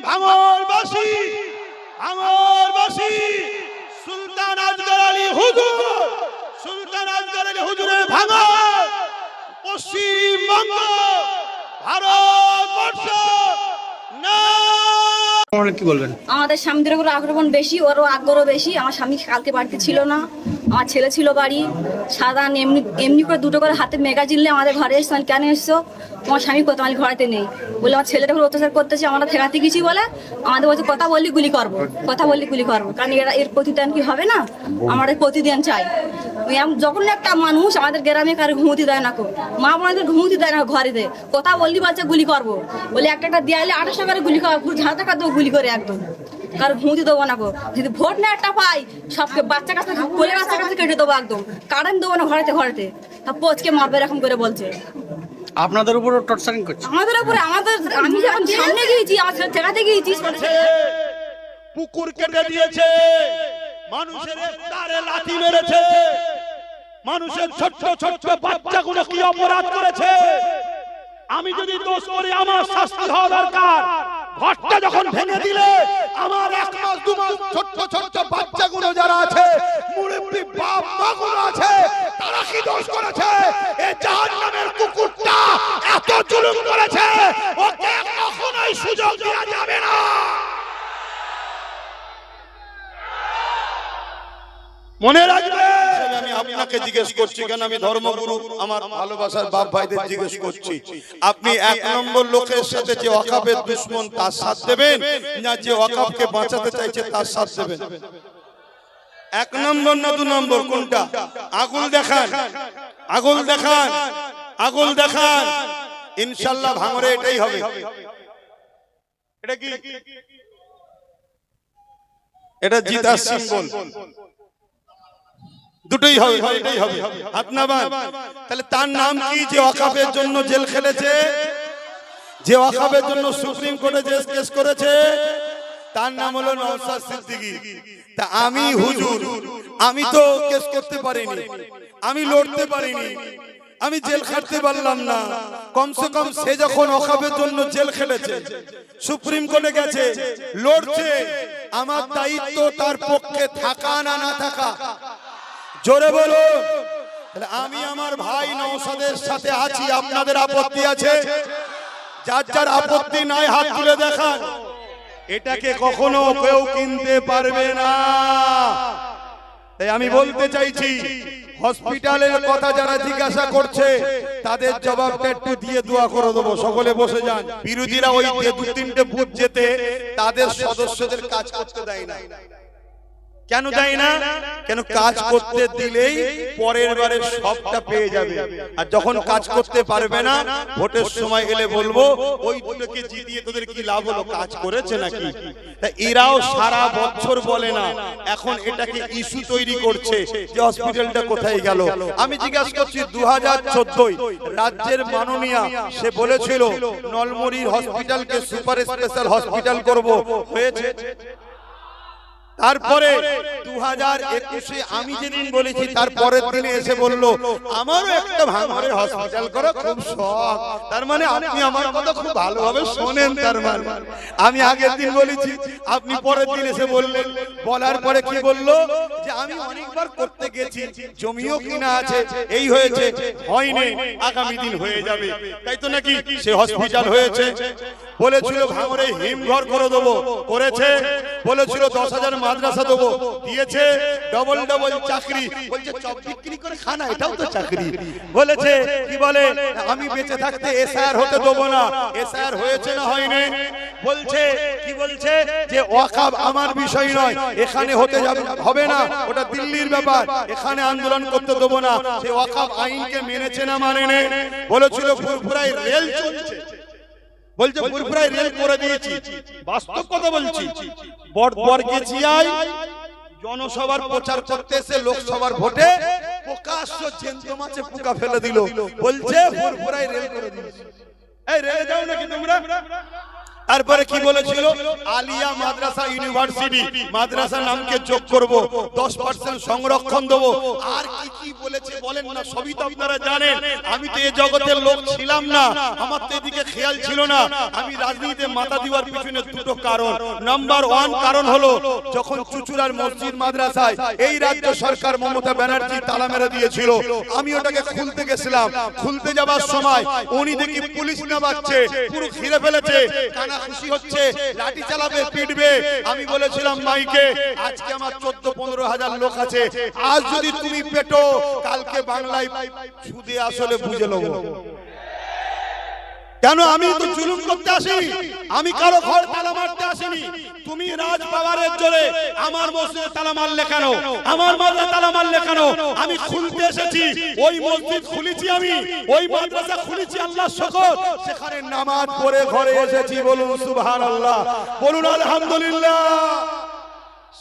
ভাঙড়বাসী সুলতান আসগর আলী হুজুর, সুলতান আসগর আলী হুজুরের ভাঙড় পশ্চিমবঙ্গ ভারতবর্ষ না। কি বলবেন? আমাদের স্বামীদের উপর আক্রমণ বেশি, ওরও আগ্রহ বেশি। আমার স্বামী কালকে বাড়িতে ছিল না, আমার ছেলে ছিল বাড়ি। সাধারণ এমনি এমনি করে দুটো করে হাতে ম্যাগাজিন নিয়ে আমাদের ঘরে এসেছেন। কেন এসছো? তোমার স্বামী কোথাও? আমি ঘরেতে নেই বলে আমার ছেলেটা উপর অত্যাচার করতেছে। আমরা ঠেকাতে গেছি বলে আমাদের বলছে কথা বললি গুলি করবো, কথা বললি গুলি করবো। কারণ এর প্রতিদান কি হবে না? আমাদের প্রতিদান চাই। যখন একটা মানুষ আমাদের গ্রামে কারো ঘুমতি দেয় না, মা বোনদের ঘুমতি দেয় না ঘরেতে, কথা বললি বলছে গুলি করবো বলে একটা দেয়ালে 28 টাকার গুলি করবো, ঝাড়া টাকা দেবো গুলি করে একদম। কারো ঘুমতি দেবো না গো। যদি ভোট না একটা পাই সবকে বাচ্চা কাছে কোলে বাচ্চা কাছে কেটে দেবো একদম, কারেন্ট দেবো না ঘরেতে তা পোচকে মারবে এরকম করে বলছে। আপনাদের উপরও টর্চারিং করছে? আমাদের উপরে আমি যখন সামনে গিয়েছি, আমার ছেলে ঠেকাতে গিয়েছি, পুকুর কেটে দিয়েছে, মানুষের তারে লাথি মেরেছে, মানুষের ছোট্ট ছোট্ট বাচ্চাগুলো কি অপরাধ করেছে। আমি যদি দোষ করি আমার শাস্তি হওয়া দরকার। ঘরটা যখন ভেঙে দিলে আমার 1 মাস 2 মাস ছোট্ট ছোট্ট বাচ্চাগুলো যারা আছে, মুরব্বি বাপ মাগুলো আছে, তারা কি দোষ করেছে? এই জাহান্নামের কুকুরটা এত জুলুম করেছে, ওকে কখনোই সুযোগ দেওয়া যাবে না। মনে রাখবে, আমি আপনাকে জিজ্ঞেস করছি কেন, আমি ধর্মগুরু আমার ভালোবাসার বাপ ভাইদের জিজ্ঞেস করছি, আপনি 1 নম্বর লোকের সাথে যে ওয়াকাফের দুশমন তার সাথ দেবেন, না যে ওয়াকাফকে বাঁচাতে চাইছে তার সাথ দেবেন? 1 নম্বর না 2 নম্বর, কোনটা? আগুন দেখান, আগুন দেখান, আগুন দেখান। ইনশাআল্লাহ ভাঙড়ে এটাই হবে। এটা কি? এটা জিতার সিম্বল। দুটোই হবে, এটাই হবে। আপনার তাহলে তার নাম কি যে ওয়াকাফের জন্য জেল খেলেছে, যে ওয়াকাফের জন্য সুপ্রিম কোর্টে যে কেস করেছে, তার নাম হলো নওশাদ সিদ্দিকী। তা আমি হুজুর, আমি তো কেস করতে পারিনি, আমি লড়তে পারিনি, আমি জেল খাটতে পারলাম না। কমসে কম সে যখন ওয়াকাফের জন্য জেল খেলেছে, সুপ্রিম কোর্টে গেছে, লড়ছে, আমার দায়িত্ব তার পক্ষে থাকা না না থাকা। জোরে বলো। তাহলে আমি আমার ভাই নওশাদের সাথে আছি। আপনাদের আপত্তি আছে? যার যার আপত্তি নাই হাত তুলে দেখান। এটাকে কখনো কেউ কিনতে পারবে না। তাই আমি বলতে চাইছি, হসপিটালের কথা যারা জিজ্ঞাসা করছে তাদের জবাবটা একটু দিয়ে দোয়া করে দেবো। সকলে বসে যান। বিরোধীরা ওই 2-3টে বুথ যেতে তাদের সদস্যদের কাজ করতে দেয় না। কেন দেয় না? কেন কাজ করতে দিলেই পরের বারে সবটা পেয়ে যাবে, আর যখন কাজ করতে পারবে না ভোটের সময় এলে বলবো ওই দুটোকে জিতিয়ে তোদের কি লাভ হলো, কাজ করেছে নাকি? তা এরাও সারা বছর বলে না, এখন এটাকে ইস্যু তৈরি করছে যে হসপিটালটা কোথায় গেল। আমি জিজ্ঞাসা করছি 2014 রাজ্যের মাননীয়া সে বলেছিল নলমুড়ির হসপিটালকে সুপার স্পেশাল হসপিটাল করব, হয়েছে? তারপরে 2021 আমি যেদিন বলেছি তার পরের দিনে এসে বলল আমারও একটা ভাঙড়ে হসপিটাল করা খুব শখ। তার মানে আপনি আমার কথা খুব ভালোভাবে শোনেন। তার মানে আমি আগের দিন বলেছি, আপনি পরের দিন এসে বললেন। বলার পরে কি বলল যে আমি অনেকবার করতে গেছি, জমিও কিনা আছে, এই হয়েছে, হয়নি, আগামী দিন হয়ে যাবে। তাই তো নাকি? সে হসপিটাল হয়েছে। বলেছিল ভাঙড়ে হিমঘর করে দেবো, করেছে। বলেছিল 10,000 মাদ্রাসা দেবো, দিয়েছে। ডবল ডবল চাকরি, বলছে চপ বিক্রি করে খানা, এটাও তো চাকরি। বলেছে কি বলে আমি বেঁচে থাকতে এসআর হতে দেবো না, এসআর হয়েছে না হয়নি? বলছে কি বলছে যে ওয়াকফ আমার বিষয় নয়, এখানে হতে যাবে হবে না, ওটা দিল্লির ব্যাপার, এখানে আন্দোলন করতে দেবো না। সে ওয়াকফ আইনকে মেনেছে না মানেনি? বলেছিল ফুরফুরায় রেল চলছে, বলছে ফুরফুরায় রেল করে দিয়েছি। বাস্তব কথা বলছি। বরগেছিয়ায় জনসভার প্রচার করতে এসে লোকসভার ভোটে প্রকাশ্য জ্যান্ত মাছে পোকা ফেলে দিল, বলছে ফুরফুরায় রেল করে দিয়েছি। এই রেলে যাও নাকি তোমরা? তারপরে কি বলেছিল, আলিয়া মাদ্রাসা ইউনিভার্সিটি মাদ্রাসা নামকে যোগ করব, 10% সংরক্ষণ দেব, আর কি কি বলেছে বলেন না, সবই তো আপনারা জানেন। আমি তো এই জগতের লোক ছিলাম না, আমার তো এদিকে খেয়াল ছিল না। আমি রাজনীতিতে মাথা দেওয়ার পিছনে দুটো কারণ। নাম্বার 1 কারণ হলো, যখন চুচুড়ার মসজিদ মাদ্রাসায় এই রাজ্য সরকার মমতা ব্যানার্জি তালা মেরে দিয়েছিল, আমি ওটাকে খুলতে গেছিলাম। খুলতে যাবার সময় উনি দেখি পুলিশ নামাচ্ছে, পুরো ঘিরে ফেলেছে, কানা খুশি হচ্ছে, লাঠি চালাবে, পিটবে। আমি বলেছিলাম মাইকে, আজকে আমার 14-15 হাজার লোক আছে, আজ যদি তুমি পেটো, কালকে বাংলায় সুদে আসলে বুঝে নেব। কেন? আমি তো জুলুম করতে আসিনি, আমি কারো ঘর তালা মারতে আসিনি। তুমি রাজ পাওয়ারের জোরে আমার মসজিদে তালা মারলে কেন? আমার মাদ্রাসা তালা মারলে কেন? আমি খুলতে এসেছি, ওই মসজিদ খুলেছি, আমি ওই মাদ্রাসা খুলেছি, আল্লাহর শুকর। সেখানে নামাজ পড়ে ঘরে এসেছি। বলুন সুবহানাল্লাহ, বলুন আলহামদুলিল্লাহ।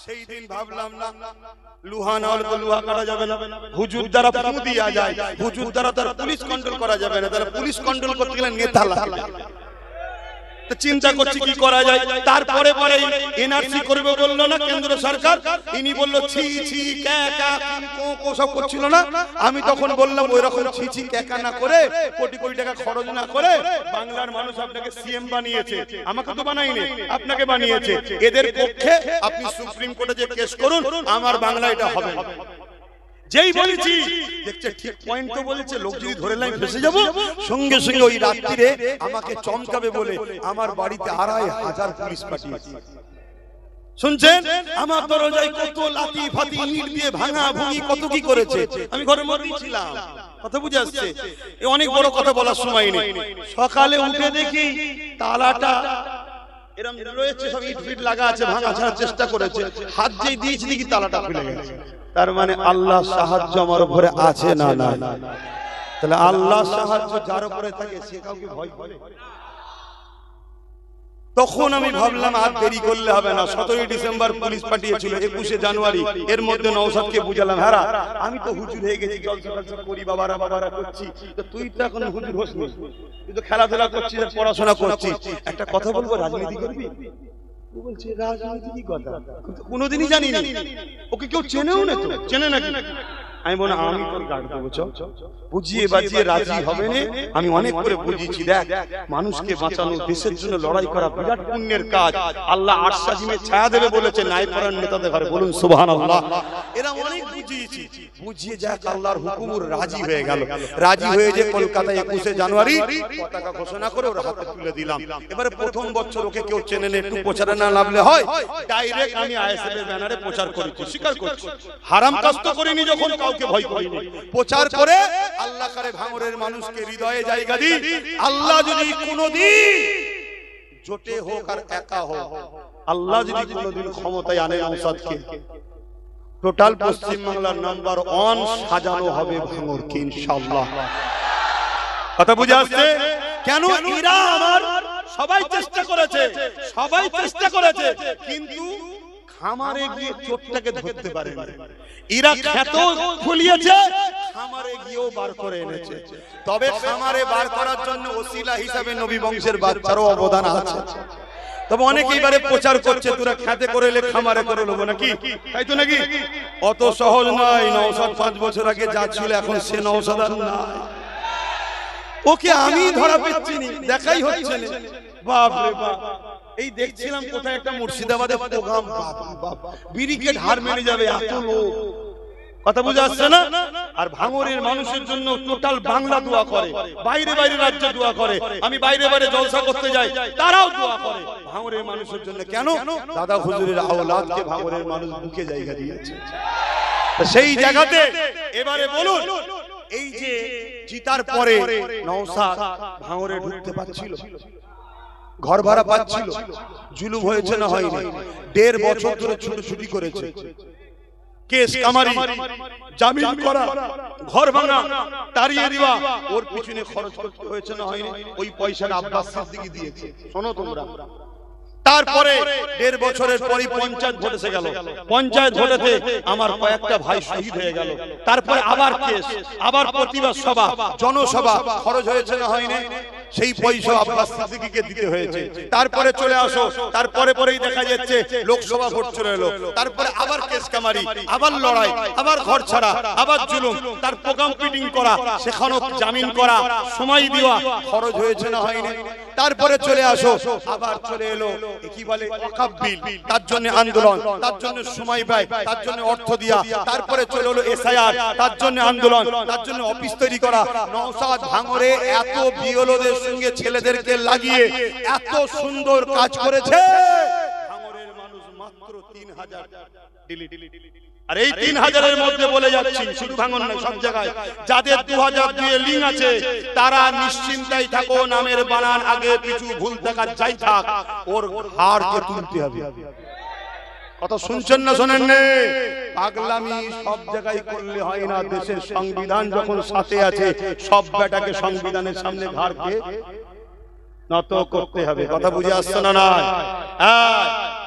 সেই দিন ভাবলাম না, লোহা না হলে তো লোহা কাটা যাবে না, হুজুর দ্বারা ফু দিয়া যায়, হুজুর দ্বারা তার পুলিশ কন্ট্রোল করা যাবে না, তাহলে পুলিশ কন্ট্রোল করতে গেলে নেতা লাগবে। তো চিন্তা করছি কি করা যায়। তারপরে পরে এনআরসি করবে বললো না কেন্দ্র সরকার, ইনি বললো ছি ছি ক্যা সব করছিল না। আমি তখন বললাম ওই রকম ছি ছি ক্যা না করে, কোটি কোটি টাকা খরচ না করে, বাংলার মানুষ আপনাকে সিএম বানিয়েছে, আমাকে তো বানাইনি, আপনাকে বানিয়েছে। এদের পক্ষে আপনি সুপ্রিম কোর্টে যে কেস করুন, আমার বাংলা এটা হবে না। যেই বলেছি দেখছে ঠিক পয়েন্ট তো বলেছে, লোক যদি ধরে লাইন ফেসে যাব, সঙ্গে সঙ্গে ওই রাত্রিরে আমাকে চমকাবে বলে আমার বাড়িতে 2500 পুলিশ পাঠিয়েছে। শুনছেন, আমার দরজায় কত লাঠি ফাতি ইট দিয়ে ভাঙা ভুঙি কত কি করেছে। আমি ঘরের মধ্যেই ছিলাম, কথা বুঝে আসছে। অনেক বড় কথা বলার সময় নেই। সকালে উঠে দেখি তালাটা এরকম রয়েছে, সব ইট ফিট লাগা আছে, ভাঙা ছাড়ার চেষ্টা করেছে, হাত যেই দিয়েছি দেখি তালাটা খুলে গেছে। তার মানে আল্লাহ সাহায্য আমার উপরে আছে না না? তাহলে আল্লাহ সাহায্য যার উপরে থাকে সে কাউকে ভয় করে? তখন আমি ভাবলাম আর দেরি করলে হবে না। 17 ডিসেম্বর পুলিশ পাঠিয়েছিল, 21 জানুয়ারি এর মধ্যে নওশাদকে বুঝালাম, হ্যাঁ আমি তো হুজুর হয়ে গেছি, জলসা করি, বাবারা করছি, তো তুই তো এখন হুজুর হোসনি, তুই তো খেলাধুলা করছিস, পড়াশোনা করছিস, একটা কথা বলবো, রাজনীতি করবি? বলছে রাজনীতি কি কথা, কোনোদিনই জানি না, ওকে কেউ চেনেও না, তো চেনে নাকি? আমি বলি আমি তোর গাড় দেবো, বুঝিয়ে বাজিয়ে রাজি হবে না। আমি অনেক করে বুঝিয়েছি, দেখ মানুষকে বাঁচানো, দেশের জন্য লড়াই করা বিরাট পুণ্যের কাজ, আল্লাহ আরশ আজিমে ছায়া দেবে বলেছে নাই পরান নেতাদের ঘরে। বলুন সুবহানাল্লাহ। এরা অনেক বুঝিয়েছি, বুঝিয়ে যাক আল্লাহর হুকুমে রাজি হয়ে গেল। রাজি হয়ে যে কলকাতায় 21 জানুয়ারি পতাকা ঘোষণা করে ওর হাতে তুলে দিলাম। এবারে প্রথম বছর ওকে কেউ চেনে না, একটু প্রচারে না নামলে হয়, ডাইরেক্ট আমি আইএসএফ এর ব্যানারে প্রচার করেছি, স্বীকার করছি, হারাম কাজ তো করিনি, যখন কাউকে ভয় করিনি, প্রচার করে আল্লাহ করে ভাঙড়ের মানুষকে হৃদয়ে জায়গা দিই। আল্লাহ যদি কোনোদিন জোটে হোক আর একা হোক, আল্লাহ যদি কোনোদিন ক্ষমতায় আনে নওশাদকে, টোটাল পশ্চিম বাংলার নাম্বার 1 সাজানো হবে ভাঙড়কে ইনশাআল্লাহ। কথা বুঝে আসছে? কেন এরা আমার সবাই চেষ্টা করেছে, কিন্তু খামারে গিয়ে চোরটাকে ধরতে পারে না। এরা খ্যাত খুলিয়েছে, খামারে গিয়েও বার করে এনেছে। তবে খামারে বার করার জন্য ওসিলা হিসাবে নবী বংশের বাচ্চারও অবদান আছে। তবে অনেকেই এবারে প্রচার করছে তোরা খ্যাতে করে এলে খামারে করে নেবো নাকি, তাই তো নাকি? অত সহজ নয়। নওশাদ 5 বছর আগে যা ছিল এখন সে নওশাদ আর নাই। ওকে আমি ধরা পেচ্ছি নি, দেখাই হচ্ছে না। বাপ রে বাপ, এই দেখছিলাম কোথায় একটা মুর্শিদাবাদে প্রোগ্রাম, বাপ ব্যারিকেড হার মেরে যাবে এত লোক। কথা বুঝে আসছে না? আর ভাঙড়ের মানুষের জন্য টোটাল বাংলা দোয়া করে, বাইরে রাজ্যে দোয়া করে। আমি বাইরে জলসা করতে যাই, তারাও দোয়া করে ভাঙড়ের মানুষের জন্য। কেন? দাদা হুজুরের আওলাদকে ভাঙড়ের মানুষ বুকে জায়গা দিয়েছে। সেই জায়গাতে এবারে বলুন, এই যে জিতার পরে নওশাদ ভাঙড়ে ঢুকতে পারছিল, ঘর ভাড়া পাচ্ছিল, জুলুম হয়েছে না হয়নি? 1.5 বছর ধরে ছুটি করেছে, কেস কামারি, জামিন করা, ঘর ভাঙা, তাড়িয়ে দেওয়া, ওর পিছনে খরচ করতে হয়েছে না হয়নি? ওই পয়সাটা আব্বাস সিদ্দিকী দিয়েছে। শোনো তোমরা, তারপরে 1.5 বছরের পরই পঞ্চায়েত ভোট এসে গেল। পঞ্চায়েত ভোটেতে আমার কয়েকটা ভাই শহীদ হয়ে গেল। তারপরে আবার কেস, আবার প্রতিবাদ সভা, জনসভা, খরচ হয়েছে না হয়নি? সেই পয়সা আব্বাস সিদ্দিকীকে দিতে হয়েছে। তারপরে চলে আসো, তারপরে পরেই দেখা যাচ্ছে লোকসভা ভোট চলে এলো, তারপরে আবার কেস কামারি, আবার লড়াই, আবার ঘর ছাড়া, আবার জুলুম, তার প্রোগ্রাম ফিটিং করা, সেখানেও জামিন করা, সময় দেওয়া, খরচ হয়েছে না হয়নি। তারপরে চলে আসো, আবার চলে এলো কি বলে ওয়াকফ বিল, তার জন্য আন্দোলন, তার জন্য সময় ব্যয়, তার জন্য অর্থ দিয়া। তারপরে চলে এলো এসআইআর, তার জন্য আন্দোলন, তার জন্য অফিস তৈরি করা। নওশাদ ভাঙড়ে এত বিএলওদের সঙ্গে ছেলেদেরকে লাগিয়ে এত সুন্দর কাজ করেছে, ভাঙড়ের মানুষ মাত্র 3000 ডিলিট। আর এই 3000-এর মধ্যে বলে যাচ্ছি, শুধু ভাঙন না, সব জায়গায় যাদের 2000 দিয়ে লিঙ্ক আছে তারা নিশ্চিন্তায় থাকো, নামের বানান আগে পিছু ভুল থাকা যাই থাক, ওর হাড়কে তুলতে হবে। কথা শুনছেন না শোনেন নে? পাগলামি সব জায়গায় করলে হয় না। দেশের সংবিধান যখন সাথে আছে, সব বেটাকে সংবিধানের সামনে ঘাড়কে নত করতে হবে। কথা বুঝে আসছে না? না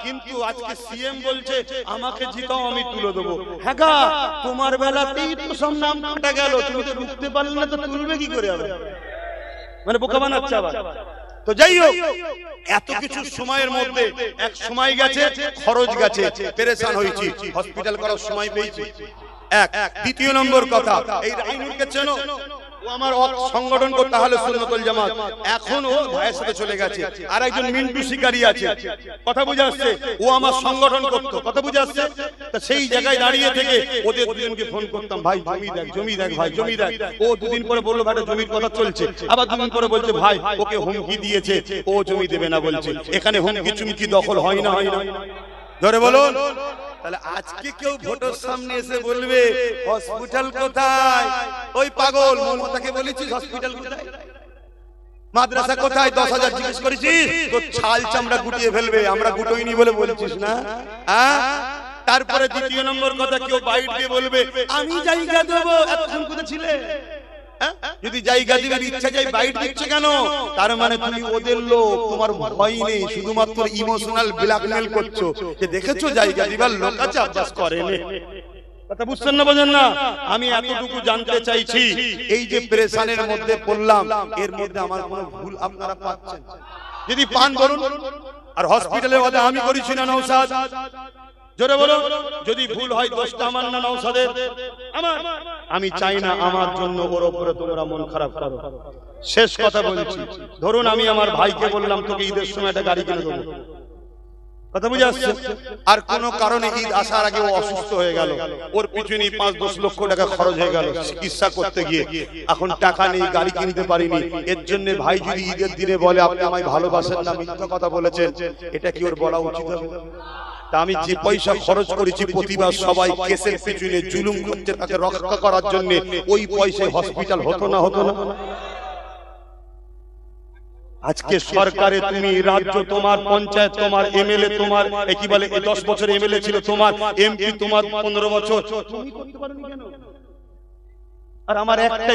কিন্তু আজকে সিএম বলছে আমাকে জিতাও, আমি তুলে দেবো। হ্যাঁ গা, তোমার বেলাতেই তো সব নাম কাটা গেল, তুমি তো রুখতে পারলে না, তো তুলবে কি করে হবে? মানে বোকা বানাচ্ছে আবার। তো যাই হোক, এত কিছু সময়ের মধ্যে এক সময় গেছে, খরচ গেছে, পেরেশান হয়েছি, হসপিটাল করার সময় পেয়েছি। এক দ্বিতীয় নম্বর কথা, এই রাইনুরকে চেনো? ও আমার সংগঠন করতে হলে সুন্নতুল জামাত, এখন ও ভাইয়ের সাথে চলে গেছে। আর একজন মিন্টু শিকারী আছে, কথা বুঝে আসছে, ও আমার সংগঠন করতো, কথা বুঝে আসছে। তা সেই জায়গায় দাঁড়িয়ে থেকে ওদের দুজনকে ফোন করতাম, ভাই জমি দেখ, জমি দেখ, ভাই জমি দেখ। ও দুদিন পরে বললো ভাই জমির কথা চলছে, আবার দুদিন পরে বলছে ভাই ওকে হুমকি দিয়েছে, ও জমি দেবে না বলছে। এখানে হুমকি চুমকি দখল হয় না, হয় না? ধরে বলুন। তাহলে আজকে কেউ ভোটের সামনে এসে বলবে হসপিটাল কোথায়? ওই পাগল মমতাকে বলেছিস হসপিটাল কোথায়? মাদ্রাসা কোথায়? 10,000 জিজ্ঞেস করেছিস? তোর ছাল চামড়া গুটিয়ে ফেলবে। আমরা গুটোইনি বলে বলছিস না? তারপরে দ্বিতীয় নম্বর কথা, কেউ বাইরে দিয়ে বলবে আমি জায়গা দেবো। এতক্ষণ কোথায় ছিলে? যদি জায়গা দিবেন ইচ্ছা যাই বাইট দিচ্ছে কেন? তার মানে তুমি ওদের লোক, তোমার ভয় নেই, শুধুমাত্র ইমোশনাল ব্ল্যাকমেল করছো যে দেখেছো জায়গা দিবার লোক আছে, আব্বাস করেনি। কথা বুঝছেন না, বোঝেন না? আমি এতটুকু জানতে চাইছি, এই যে পেরেশানের মধ্যে পড়লাম, এর মধ্যে আমার কোনো ভুল আপনারা পাচ্ছেন? যদি পান বলুন। আর হসপিটালের কথা আমি করেছি না নওশাদ? জোরে বলো। যদি ভুল হয় দোষটা আমার না নওশাদের? আমার। আমি চাই না আমার জন্য ওর উপরে তোমরা মন খারাপ করো। শেষ কথা বলছি, ধরুন আমি আমার ভাইকে বললাম তোকে ঈদের সময় একটা গাড়ি কিনে দেবো, কথা বুঝে আসছে? আর কোন কারণে ঈদ আসার আগে ও অসুস্থ হয়ে গেল, ওর পিছনে 5-10 লক্ষ টাকা খরচ হয়ে গেল চিকিৎসা করতে গিয়ে, এখন টাকা নেই, গাড়ি কিনতে পারিনি। এর জন্য ভাই যদি ঈদের দিনে বলে আপনি আমায় ভালোবাসেন না, মিথ্যা কথা বলেছেন, এটা কি ওর বলা উচিত হবে? তা আমি যে পয়সা খরচ করেছি প্রতিবার সবাই কেসের পিছনে জুলুম করছে তাকে রক্ষা করার জন্য, ওই পয়সায় হসপিটাল হতো না? হতো না? আজকে সরকারে তুমি, রাজ্য তোমার, পঞ্চায়েত তোমার, এমএলএ তোমার, কি বলে 10 বছর এমএলএ ছিল তোমার, এমপি তোমার 15 বছর, তুমি করতে পারোনি কেন? আর আমার একটা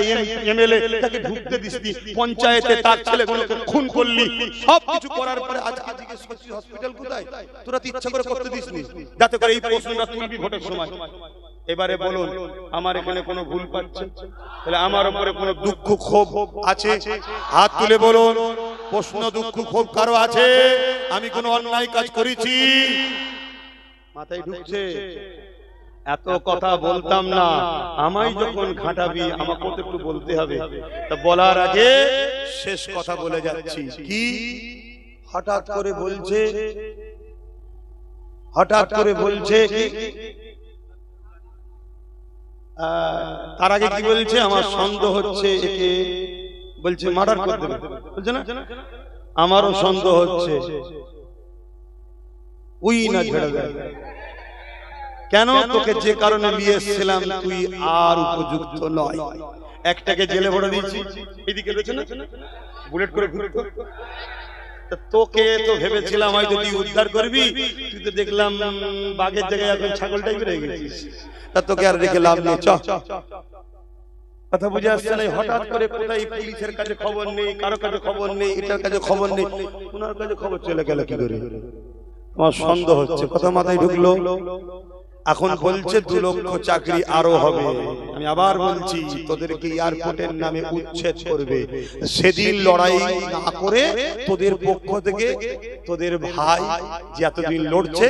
এমএলএ তাকে ঢুকতে দিসনি, পঞ্চায়েতে তার ছেলেগুলোকে খুন করলি, সব কিছু করার পরে আজকে জিজ্ঞেস করছিস হসপিটাল কোথায়? তোরা তো ইচ্ছা করে করতে দিসনি, যাতে করে এই প্রশ্নটা তুলবি ভোটের সময়। এবারে বলুন আমার এখানে কোনো ভুল পাচ্ছে? তাহলে আমার উপরে কোনো দুঃখ ক্ষোভ আছে? হাত তুলে বলুন। প্রশ্ন, দুঃখ ক্ষোভ কারো আছে? আমি কোনো অন্যায় কাজ করেছি? মাথায় ঢুকছে? এত কথা বলতাম না, আমায় যখন ঘাটাবি আমাকে তো একটু বলতে হবে। তা বলার আগে শেষ কথা বলে যাচ্ছি, কি হঠাৎ করে বলছে, হঠাৎ করে বলছে, তার আগে কি বলছে? আমার সন্দেহ হচ্ছে একে, বলছে মার্ডার করে দেবে, বলছে না? আমারও সন্দেহ হচ্ছে, উই না ছেড়ে দেয়। কেন? তোকে যে কারণে নিয়ে এসেছিলাম তুই আর উপযুক্ত নয়। একটাকে জেলে ভরে দিয়েছি, এদিকে রয়েছে না বুলেট করে ঘুরে, তোকে তো ভেবেছিলাম হয়তো তুই উদ্ধার করবি, তুই তো দেখলাম বাঘের জায়গায় এখন ছাগলটাই বেড়ে গেছিস। তা তোকে আর রেখে লাভ নেই, চ। কথা বুঝে আসছে না? হঠাৎ করে কোথায় পুলিশের কাছে খবর নেই, কারো কাছে খবর নেই, এটার কাছে খবর নেই, ওনার কাছে খবর চলে গেল কি করে? আমার সন্দেহ হচ্ছে। কথা মাথায় ঢুকলো? এখন বলছে 2 লক্ষ চাকরি আরো হবে। আমি আবার বলছি, তোদেরকে এয়ারপোর্টের নামে উচ্ছেদ করবে। সেদিন লড়াই না করে তোদের পক্ষ থেকে তোদের ভাই যে এতদিন লড়ছে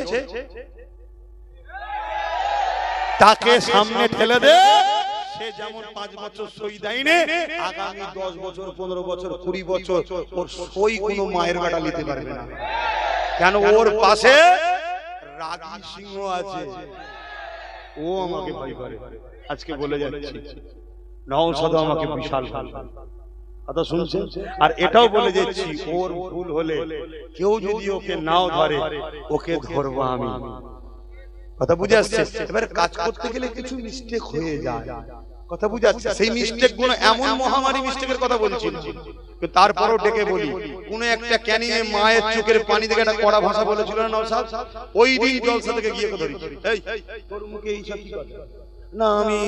তাকে সামনে ঠেলে দে। সে যেমন 5 বছর সই দেয়নি, আগামী 10 বছর 15 বছর 20 বছর ওর সই কোনো মায়ের বেটা নিতে পারবে না। কেন? ওর পাশে রাগী সিংহ আছে, ও আমাকে ভয় করে। আজকে বলে যাচ্ছি, নওশাদ আমাকে বিশাল কথা শুনছেন। আর এটাও বলে যাচ্ছি, ওর ভুল হলে কেউ যদি ওকে নাও ধরে, ওকে ধরবো আমি। কথা বুঝে আসছে? এবারে কাজ করতে গেলে কিছু মিস্টেক হয়ে যায়, কথা বুঝে আসছে? সেই মিস্টেক গুলো এমন মহামারী মিস্টেকের কথা বলছি, তারপরও ডেকে বলি, কোন একটা ক্যানিংয়ে মায়ের চোখের পানি থেকে একটা কড়া ভাষা বলেছিল না নওশাদ, ওই দিন জলসা থেকে গিয়ে ধরি, এই তোর মুখে এইসব কি কথা? না, আমি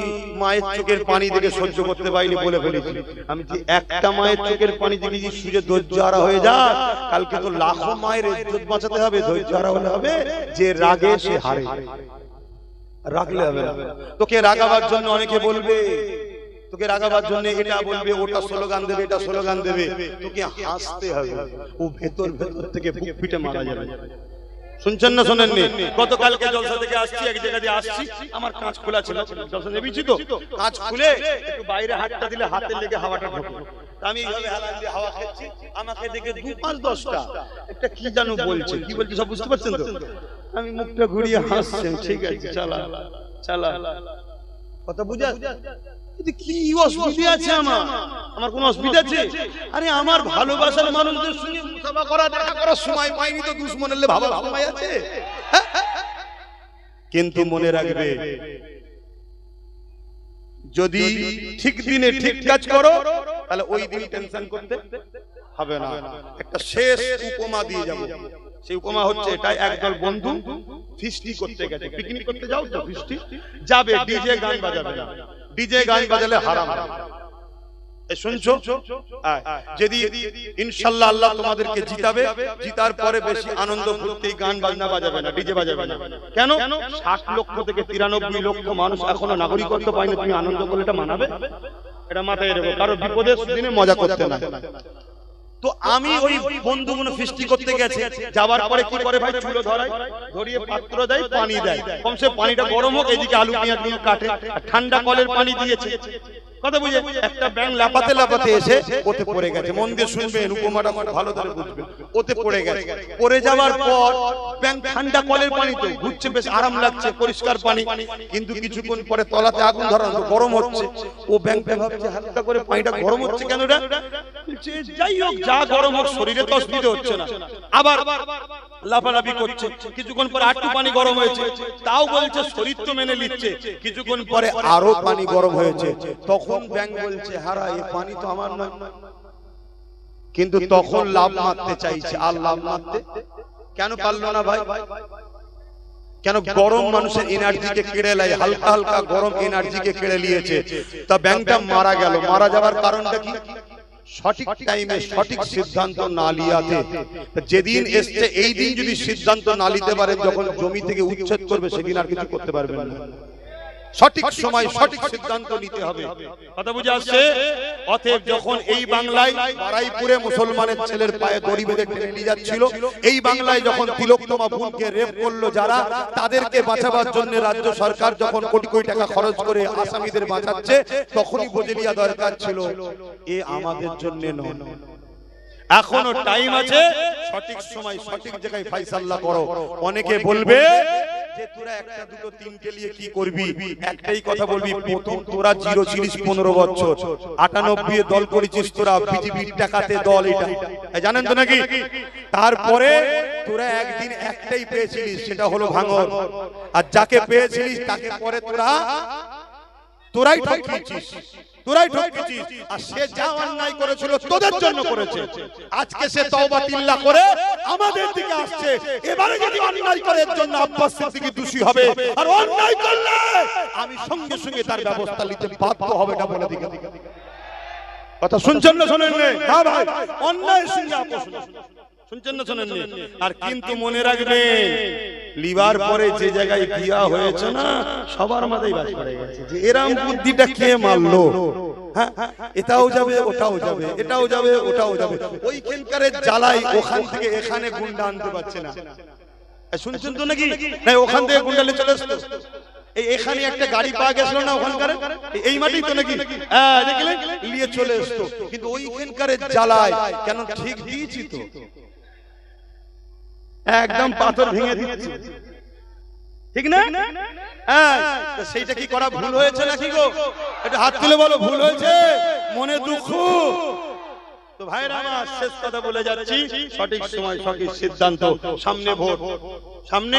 মায়ের চোখের পানি দেখে সহ্য করতে পারিনি বলে ফেলেছি। আমি যে একটা মায়ের চোখের পানি দেখে যে সুজে ধৈর্য হারা হয়ে যায়, কালকে তো লাখো মায়ের ইজ্জত বাঁচাতে হবে, ধৈর্য হারা হলে হবে। যে রাগে সে হারে, রাগলে হবে না। তোকে রাগাবার জন্য অনেকে বলবে, তোকে রাগাবার জন্য এটা বলবে, ওটা স্লোগান দেবে, এটা স্লোগান দেবে, তোকে হাসতে হবে। ও ভেতর ভেতর থেকে বুক পিটে মারা যাবে। শুনছেন না শোনেননি? গতকালকে জলসা থেকে আসছি, এক জায়গা দিয়ে আসছি, আমার কাঁচ খোলা ছিল, জলসা নেমেছি তো, কাঁচ খুলে একটু বাইরে হাতটা দিলে হাতে লেগে হাওয়াটা ঢোকে। আমি এইভাবে হেলান দিয়ে হাওয়া খাচ্ছি, আমাকে দেখে 2-5-10টা একটা কি জানো বলছে, কি বলছে সব বুঝতে পারছেন তো? আমি মুখটা ঘুরিয়ে হাসছি, ঠিক আছে চালা চালা, কথা বুঝা? কি অসুবিধা আছে? আমার কোন অসুবিধা আছে? আরে আমার ভালোবাসার মানুষদের সঙ্গে মুসাফা করা, দেখা করার সময় পাইনি তো দুশমনের ভাবা সময় আছে। কিন্তু মনে রাখবে, যদি ঠিক দিনে ঠিক কাজ করো, তাহলে ওই দিন টেনশন করতে হবে না। একটা শেষ উপমা দিয়ে যাব। সেই উপমা হচ্ছে এটাই, একদল বন্ধু ফিস্টি করতে গেছে, পিকনিক করতে যাও তো, ফিস্টি যাবে, ডিজে গান বাজাবে না, ডিজে গান বাজালে হারাম। শুনছো? যদি ইনশাআল্লাহ আল্লাহ তোমাদেরকে জিতাবে, জিতার পরে বেশি আনন্দ ফুর্তি, গান বাজনা বাজাবে না, ডিজে বাজাবে না। কেন? 60 লক্ষ থেকে 93 লক্ষ মানুষ এখনো নাগরিকত্ব পায়নি, তুমি আনন্দ করলে এটা মানাবে? এটা মাথায় রেখো, কারো বিপদের দিনে মজা করতে না। তো আমি ওই বন্ধুগুলো ফিস্টি করতে গেছে, যাবার পরে কি করে ভাই, চুলো ধরায়, ধরিয়ে পাত্র দেয়, পানি দেয়, কমসে পানিটা গরম হোক, এদিকে আলু পেঁয়াজ গুলো কাটে, আর ঠান্ডা কলের পানি দিয়েছে। কথা বুঝে? একটা ব্যাঙ লাপাতে লাপাতে এসে ওতে পড়ে গেছে। মন দিয়ে শুনবেন, উপমাটা ভালো করে বুঝবেন। ওতে পড়ে গেছে, পড়ে যাওয়ার পর ব্যাঙ ঠান্ডা কলের পানিতে ঘুরছে, বেশ আরাম লাগছে, পরিষ্কার পানি। কিন্তু কিছুক্ষণ পরে তলাতে আগুন ধরানো, গরম হচ্ছে। ও ব্যাঙটা ভাবছে হালকা করে পানিটা গরম হচ্ছে কেন রে? যাই হোক, যা গরম হোক, শরীরে তো অসুবিধা হচ্ছে না। আবার লাফালাফি করছে, কিছুক্ষণ পরে আরেকটু পানি গরম হয়েছে, তাও বলছে শরীর তো মেনে নিচ্ছে। কিছুক্ষণ পরে আরো পানি গরম হয়েছে, তখন ব্যাঙ বলছে হারা, এই পানি তো আমার না। কিন্তু তখন লাভ মারতে চাইছে, আর লাভ মারতে কেন পারলো না ভাই? কেন? গরম মানুষের এনার্জিকে কেড়ে নেয়, হালকা হালকা গরম এনার্জিকে কেড়ে নিয়েছে। তা ব্যাঙটা মারা গেল। মারা যাওয়ার কারণটা কি? সঠিক টাইমে সঠিক সিদ্ধান্ত না লিয়াতে। যেদিন এসছে এই দিন যদি সিদ্ধান্ত না নিতে পারে, যখন জমি থেকে উচ্ছেদ করবে সেদিন আর কিছু করতে পারবেন না। সঠিক সময় সঠিক সিদ্ধান্ত নিতে হবে। কথা বুঝে আসছে? অতএব যখন এই বাংলায় বারাইপুরে মুসলমানের ছেলের পায়ে দড়ি বেঁধে টেনে নিয়ে যাচ্ছিল, এই বাংলায় যখন তিলোত্তমা বোনকে রেপ করলো যারা, তাদেরকে বাঁচাবার জন্য রাজ্য সরকার যখন কোটি কোটি টাকা খরচ করে আসামিদের বাঁচাচ্ছে, তখনই বুঝে নেওয়া দরকার ছিল এ আমাদের জন্য নয়। এখনো টাইম আছে, সঠিক সময় সঠিক জায়গায় ফয়সালা করো। অনেকে বলবে যে তোরা একটা দুটো তিনটে নিয়ে কি করবি? একটাই কথা বলবি, প্রথম তোরা 0 ছিলিস 15 বছর, 98 দল করেছিস তোরা, বিজেপির টাকাতে দল, এটা জানেন তো নাকি? তারপরে তোরা একদিন একটাই পেয়েছিলিস, সেটা হলো ভাঙর। আর যাকে পেয়েছিলিস তাকে পরে তোরাই ঠকিয়েছিস, তোরাই ঠকেছিস। আর সে যা অন্যায় করেছিল তোদের জন্য করেছে। আজকে সে তওবা তিল্লা করে আমাদের দিকে আসছে। এবারে যদি অন্যায় করে এর জন্য আব্বাস সিদ্দিকী দোষী হবে, আর অন্যায় করলে আমি সঙ্গে সঙ্গে তার ব্যবস্থা নিতে বাধ্য হবে, এটা বলে দিকে। কথা শুনছেন না শোনেন? হ্যাঁ ভাই, অন্যায়ের সঙ্গে আপোষ শুনছেন না শোনেন? আর কিন্তু মনে রাখবেন, লিবার পরে যে জায়গায় বিয়া হয়েছে না সবার মাথায় বাজ পড়ে গেছে যে এরম বুদ্ধিটা কে মারলো। হ্যাঁ, এটাও যাবে ওটাও যাবে, এটাও যাবে ওটাও যাবে, ওইখানকার জ্বালাই ওখান থেকে এখানে গুন্ডা আনতে পারছে না। শুনছেন তো নাকি? না ওখান থেকে গুন্ডালে চলে আসলো, এখানে একটা গাড়ি পাওয়া গেছিল না ওখানকার এই মাটি তো নাকি, হ্যাঁ দেখলেন নিয়ে চলে আসতো, কিন্তু ওইখানকার জ্বালায় কেন ঠিক দিয়েছি তো একদম পাথর ভেঙে দিচ্ছি, ঠিক না? হ্যাঁ, সেইটা কি করা ভুল হয়েছে নাকি গো? এটা হাত তুলে বলো ভুল হয়েছে, মনে দুঃখ। তো ভাইরা আমার শেষ কথা বলে যাচ্ছি, সঠিক সময় সঠিক সিদ্ধান্ত। সামনে ভোট, সামনে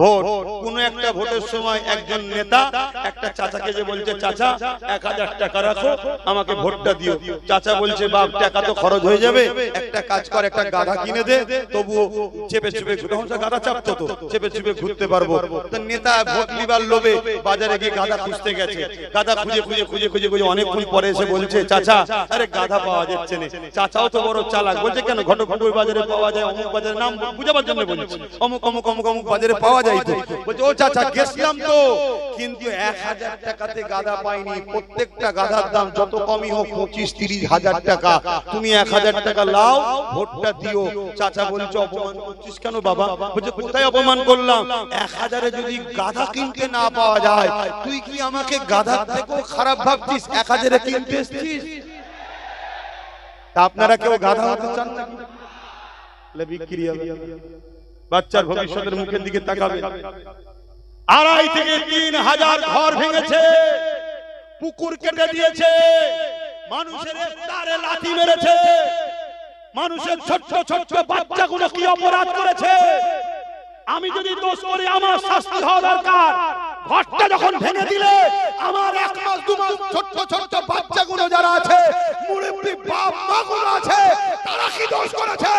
ভোট, কোন একটা ভোটের সময় একজন নেতা একটা চাচাকে যে বলছে চাচা 1000 টাকা রাখো আমাকে ভোটটা দিও, চাচা বলছে বাপ টাকা তো খরচ হয়ে যাবে, একটা কাজ কর একটা গাধা কিনে দে, তবুও চেপে চেপে গাধা চাপতো তো চেপে চেপে ঘুরতে পারবো। তো নেতা ভোট নিবার লোভে বাজারে গিয়ে গাধা খুঁজতে গেছে, গাধা খুঁজে খুঁজে খুঁজে খুঁজে খুঁজে অনেকক্ষণ পরে এসে বলছে চাচা আরে গাধা পাওয়া যাচ্ছে না। চাচাও তো বড় চালাক, বলছে কেন ঘটকপুর বাজারে পাওয়া যায়, অমুক বাজারে নাম বুঝাবার জন্য বলছি, অমুক অমুক অমুক অমুক বাজারে পাওয়া যায় তো। বলছে ও চাচা গেছিলাম তো, কিন্তু 1000 টাকাতে গাধা পাইনি, প্রত্যেকটা গাধার দাম যত কমই হোক 25-30 হাজার টাকা, তুমি 1000 টাকা লাও ভোটটা দিও। চাচা বলছে অপমান করছিস কেন বাবা? বলছে কোথায় অপমান করলাম, 1000-এ যদি গাধা কিনতে না পাওয়া যায় তুই কি আমাকে গাধার থেকেও খারাপ ভাবছিস? 1000-এ কিনতে এসেছিস। আপনারা কেউ গাধা হতে চান না? বিক্রি হবে, বাচ্চার ভবিষ্যতের মুখের দিকে তাকাবে। 2.5 থেকে 3,000 ঘর ভেঙেছে, পুকুর কেটে দিয়েছে, মানুষের তারে লাথি মেরেছে, মানুষের ছোট্ট ছোট্ট বাচ্চাগুলো কি অপরাধ করেছে। আমি যদি দোষ করি আমার শাস্তি হওয়া দরকার। ঘরটা যখন ভেঙে দিলে আমার 1 মাস 2 মাস ছোট্ট ছোট্ট বাচ্চাগুলো যারা আছে, মুরব্বি বাপ মাগুলো আছে, তারা কি দোষ করেছে?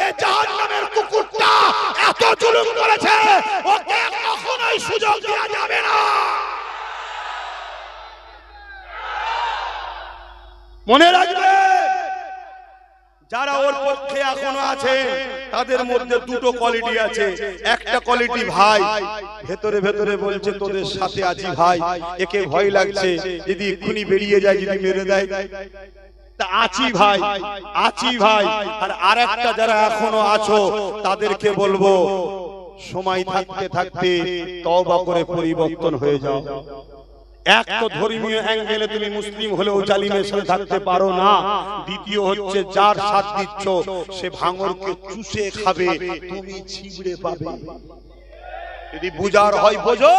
এই জাহান্নামের কুকুরটা এত জুলুম করেছে, ওকে কখনোই সুযোগ দেওয়া যাবে না। মনে রাখবে, যারা ওর পক্ষে এখনো আছে তাদের মধ্যে দুটো কোয়ালিটি আছে। একটা কোয়ালিটি ভাই ভেতরে ভেতরে বলছে তোদের সাথে আছি ভাই, একে ভয় লাগছে যদি এক্ষুনি বেরিয়ে যায় যদি মেরে দেয়, তা আছি ভাই আছি ভাই। আর আরেকটা যারা এখনো আছো তাদেরকে বলবো সময় থাকতে থাকতে তওবা করে পরিবর্তন হয়ে যাও। এক তো ধর্মীয় অ্যাঙ্গেলে তুমি মুসলিম হলেও জালিমের সাথে থাকতে পারো না, দ্বিতীয় হচ্ছে যার সাথ দিচ্ছ সে ভাঙরকে চুষে খাবে, তুমি ছিবড়ে পাবে। যদি বুঝার হয় বোঝো,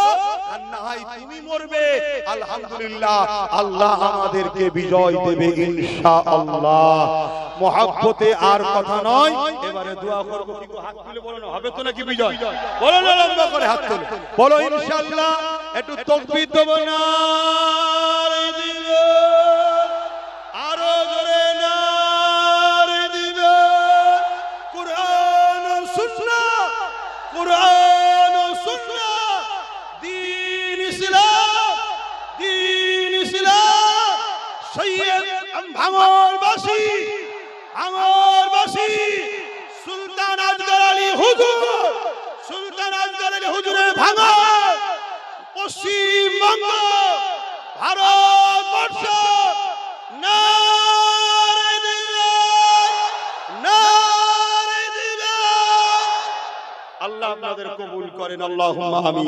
আর না হয় তুমি মরবে। আলহামদুলিল্লাহ, আল্লাহ আমাদেরকে বিজয় দেবে ইনশাআল্লাহ। মহব্বতে আর কথা নয়, এবারে দোয়া করব। কি হাত তুলে বলো না, হবে তো নাকি বিজয়? বলো না, লম্বা করে হাত তুলে বলো ইনশাআল্লাহ। একটু তাকবীর দেব না, আরো জোরে না দিবে। কুরআন ও সুন্নাহ, কুরআন ও সুন্নাহ, দ্বীন ইসলাম, দ্বীন ইসলাম। সৈয়দ ভাঙড়বাসী, ভাঙড়বাসী সুলতান আজগর আলী হুজুর, সুলতান আজগর আলী হুজুরের ভাঙড়, পশ্চিমবঙ্গ, ভারতবর্ষ। নারে দিল্লাহ, নারে দিল্লাহ। আল্লাহ আপনাদের কবুল করেন, আল্লাহুম্মা আমিন।